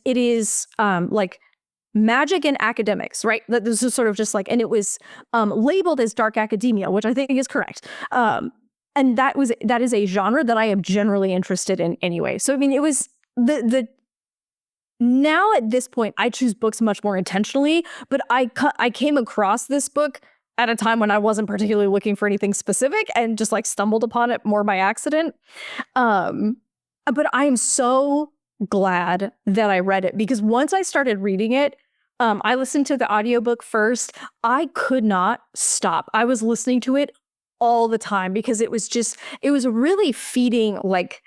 it is like magic and academics, right? This is sort of just like, and it was labeled as dark academia, which I think is correct. And that is a genre that I am generally interested in anyway. So I mean, it was the now at this point, I choose books much more intentionally, but I came across this book at a time when I wasn't particularly looking for anything specific and just like stumbled upon it more by accident. Um, but I am so glad that I read it because once I started reading it, I listened to the audiobook first. I could not stop. I was listening to it all the time because it was really feeding like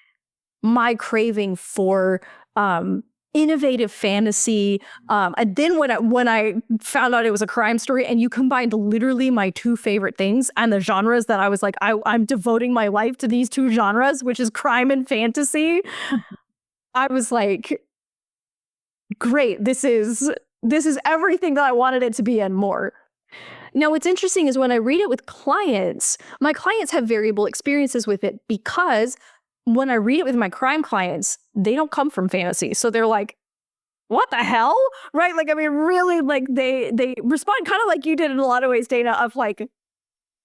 my craving for innovative fantasy. And then when I found out it was a crime story and you combined literally my two favorite things and the genres that I was like, I'm devoting my life to these two genres, which is crime and fantasy. I was like, great, this is everything that I wanted it to be and more. Now, what's interesting is when I read it with clients, my clients have variable experiences with it because when I read it with my crime clients, they don't come from fantasy. So they're like, what the hell? Right? Like, I mean, really, like they respond kind of like you did in a lot of ways, Dana, of like,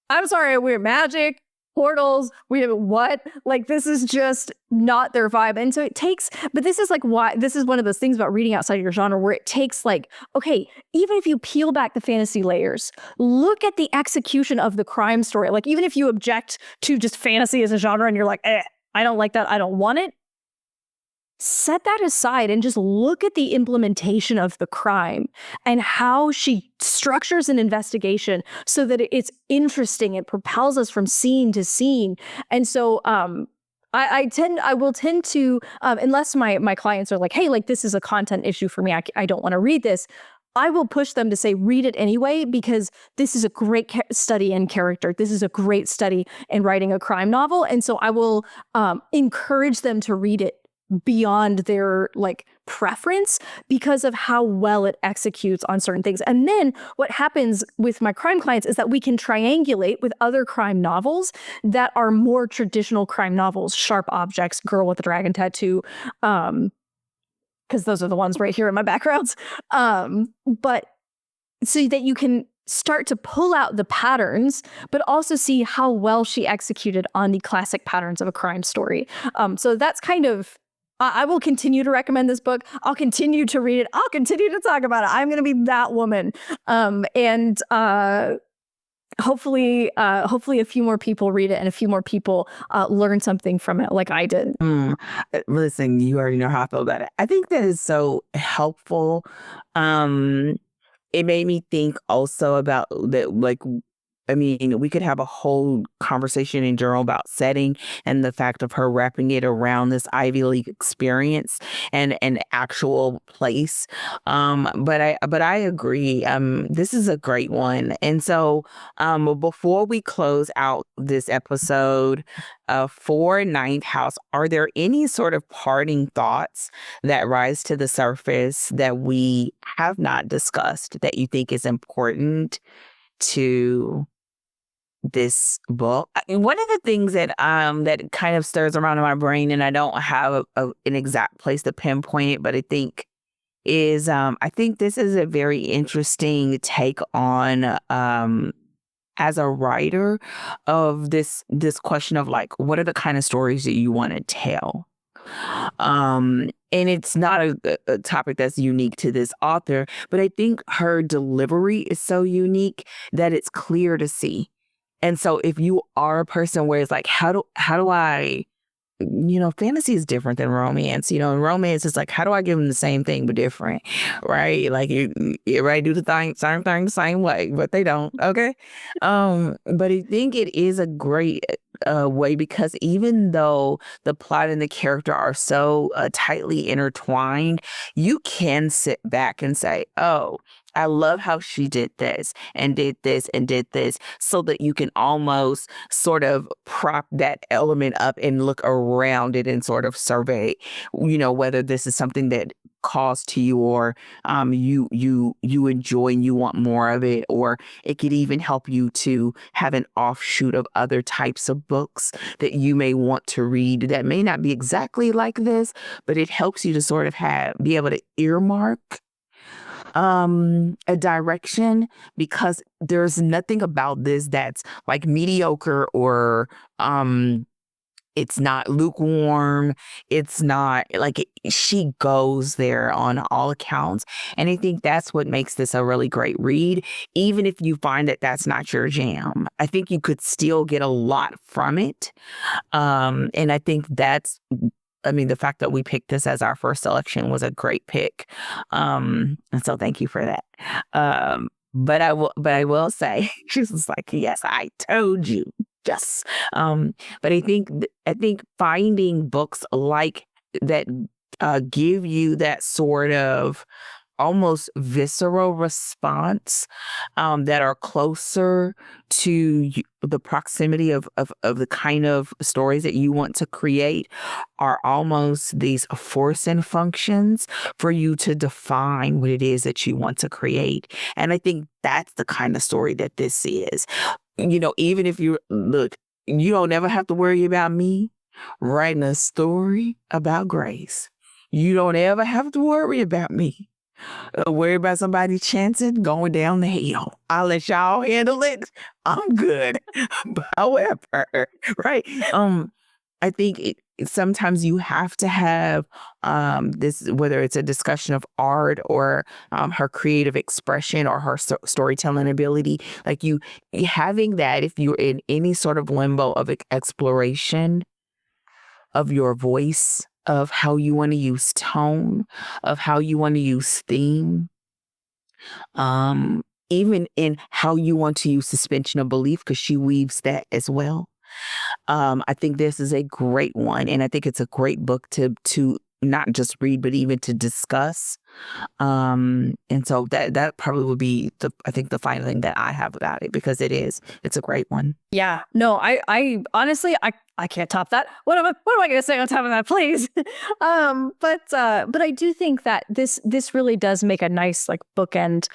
I'm sorry, we're magic, portals, we have what? Like, this is just not their vibe. And so it takes, but this is like why, this is one of those things about reading outside of your genre where it takes like, okay, even if you peel back the fantasy layers, look at the execution of the crime story. Like, even if you object to just fantasy as a genre and you're like, I don't like that, I don't want it, set that aside and just look at the implementation of the crime and how she structures an investigation so that it's interesting. It propels us from scene to scene. And so I will tend to, unless my clients are like, hey, like this is a content issue for me, I don't want to read this. I will push them to say, read it anyway, because this is a great study in character. This is a great study in writing a crime novel. And so I will encourage them to read it beyond their like preference because of how well it executes on certain things. And then what happens with my crime clients is that we can triangulate with other crime novels that are more traditional crime novels, Sharp Objects, Girl with the Dragon Tattoo, because those are the ones right here in my backgrounds. But so that you can start to pull out the patterns, but also see how well she executed on the classic patterns of a crime story. So that's kind of, I will continue to recommend this book. I'll continue to read it. I'll continue to talk about it. I'm going to be that woman. And hopefully a few more people read it and a few more people learn something from it like I did. Listen, you already know how I feel about it. I think that is so helpful. It made me think also about that, like, I mean, we could have a whole conversation in general about setting and the fact of her wrapping it around this Ivy League experience and an actual place. But I agree. This is a great one. And so, before we close out this episode, for Ninth House, are there any sort of parting thoughts that rise to the surface that we have not discussed that you think is important to this book? And one of the things that that kind of stirs around in my brain, and I don't have an exact place to pinpoint it, but I think is I think this is a very interesting take on as a writer of this question of like, what are the kind of stories that you want to tell? And it's not a topic that's unique to this author, but I think her delivery is so unique that it's clear to see. And so if you are a person where it's like, how do I, fantasy is different than romance. In romance, it's like, how do I give them the same thing but different, right? Like everybody do the same thing the same way, but they don't. Okay, but I think it is a great way because even though the plot and the character are so tightly intertwined, you can sit back and say, oh, I love how she did this and did this and did this, so that you can almost sort of prop that element up and look around it and sort of survey, whether this is something that calls to you, or you enjoy and you want more of it, or it could even help you to have an offshoot of other types of books that you may want to read that may not be exactly like this, but it helps you to sort of be able to earmark a direction, because there's nothing about this that's like mediocre, or it's not lukewarm. It's not like she goes there on all accounts. And I think that's what makes this a really great read. Even if you find that that's not your jam, I think you could still get a lot from it. And I think the fact that we picked this as our first selection was a great pick. And so thank you for that. But I will say, she was like, yes, I told you. Yes. But I think finding books like that give you that sort of almost visceral response, that are closer to the proximity of the kind of stories that you want to create, are almost these force and functions for you to define what it is that you want to create. And I think that's the kind of story that this is. Even if you look, you don't ever have to worry about me writing a story about grace. You don't ever have to worry about me. Worry about somebody chancing going down the hill. I'll let y'all handle it. I'm good. But however, right? I think sometimes you have to have this, whether it's a discussion of art, or her creative expression, or her storytelling ability, like you having that, if you're in any sort of limbo of exploration of your voice, of how you want to use tone, of how you want to use theme, even in how you want to use suspension of belief, because she weaves that as well. I think this is a great one, and I think it's a great book to not just read, but even to discuss. And so that probably would be I think the final thing that I have about it, because it's a great one. Yeah, no, I honestly, I can't top that. What am I going to say on top of that, please? But I do think that this really does make a nice like bookend,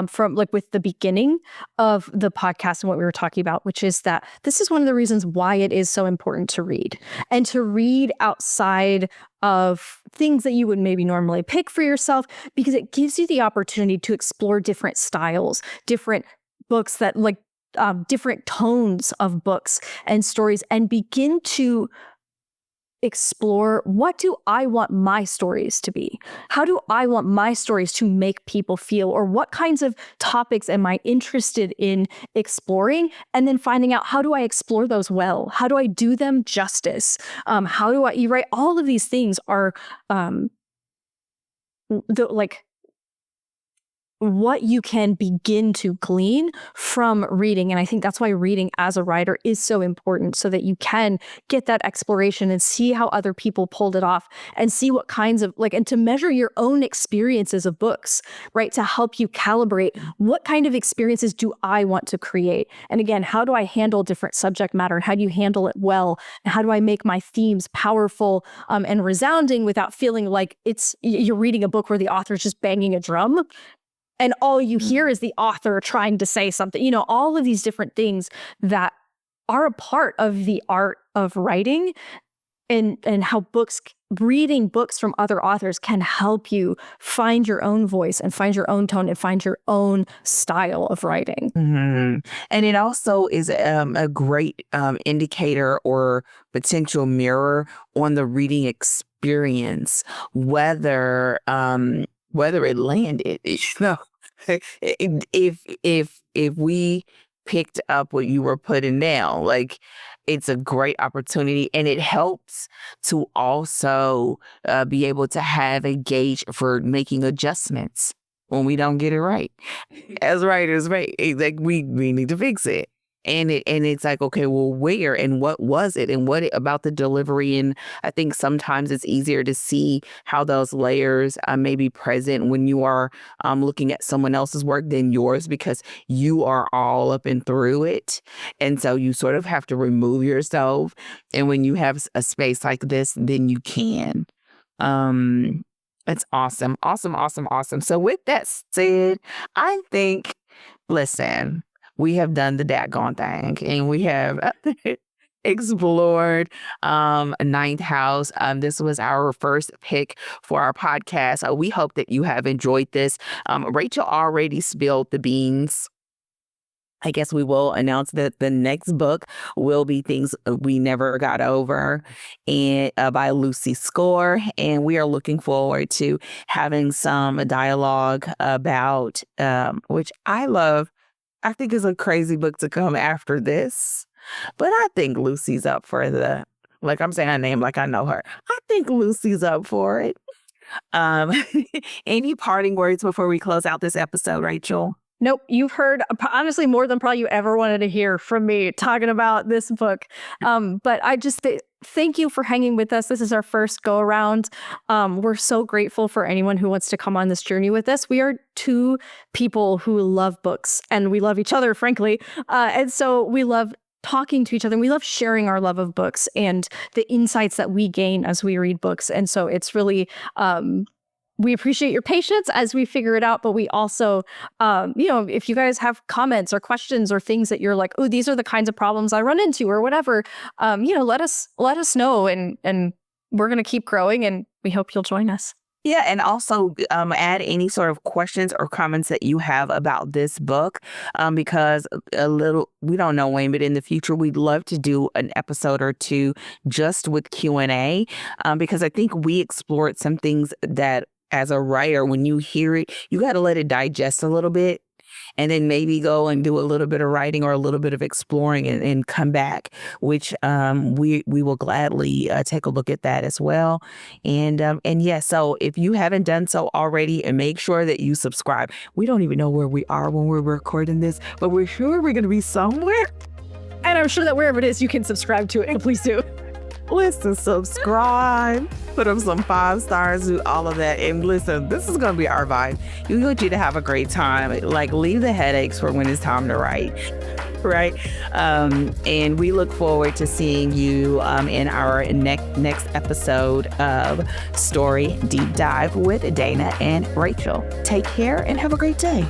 from like with the beginning of the podcast and what we were talking about, which is that this is one of the reasons why it is so important to read, and to read outside of things that you would maybe normally pick for yourself, because it gives you the opportunity to explore different styles, different books that like, different tones of books and stories, and begin to explore, what do I want my stories to be? How do I want my stories to make people feel? Or what kinds of topics am I interested in exploring? And then finding out, how do I explore those well? How do I do them justice? How do you write? All of these things are like what you can begin to glean from reading. And I think that's why reading as a writer is so important, so that you can get that exploration and see how other people pulled it off, and see what kinds of and to measure your own experiences of books, right? To help you calibrate, what kind of experiences do I want to create? And again, how do I handle different subject matter? And how do you handle it well? And how do I make my themes powerful and resounding, without feeling like you're reading a book where the author's just banging a drum and all you hear is the author trying to say something, all of these different things that are a part of the art of writing, and how reading books from other authors can help you find your own voice, and find your own tone, and find your own style of writing. Mm-hmm. And it also is a great indicator or potential mirror on the reading experience, whether it landed. If we picked up what you were putting down, like, it's a great opportunity, and it helps to also be able to have a gauge for making adjustments when we don't get it right. As writers, right? Like, we need to fix it. And it's like, okay, well, where and what was it, and about the delivery? And I think sometimes it's easier to see how those layers may be present when you are looking at someone else's work than yours, because you are all up and through it. And so you sort of have to remove yourself. And when you have a space like this, then you can. It's awesome. Awesome, awesome, awesome. So with that said, I think, listen, we have done the daggone thing and we have explored Ninth House. This was our first pick for our podcast. We hope that you have enjoyed this. Rachel already spilled the beans. I guess we will announce that the next book will be Things We Never Got Over and by Lucy Score. And we are looking forward to having some dialogue about, which I love. I think is a crazy book to come after this. But I think Lucy's up for like I'm saying her name like I know her. I think Lucy's up for it. Um, any parting words before we close out this episode, Rachel? Nope, you've heard honestly more than probably you ever wanted to hear from me talking about this book. But I just thank you for hanging with us. This is our first go around. We're so grateful for anyone who wants to come on this journey with us. We are two people who love books and we love each other, frankly. And so we love talking to each other. We love sharing our love of books and the insights that we gain as we read books. And so it's really, we appreciate your patience as we figure it out, but we also, if you guys have comments or questions or things that you're like, oh, these are the kinds of problems I run into or whatever, let us know and we're going to keep growing and we hope you'll join us. Yeah, and also add any sort of questions or comments that you have about this book, because we don't know when, but in the future, we'd love to do an episode or two just with Q&A, because I think we explored some things that as a writer, when you hear it, you got to let it digest a little bit. And then maybe go and do a little bit of writing or a little bit of exploring and come back, which we will gladly take a look at that as well. And yeah, so if you haven't done so already, and make sure that you subscribe. We don't even know where we are when we're recording this, but we're sure we're going to be somewhere. And I'm sure that wherever it is, you can subscribe to it. Please do. Listen, subscribe, put up some 5 stars, do all of that. And listen, this is going to be our vibe. We want you to have a great time. Like, leave the headaches for when it's time to write, right? And we look forward to seeing you in our next episode of Story Deep Dive with Dana and Rachel. Take care and have a great day.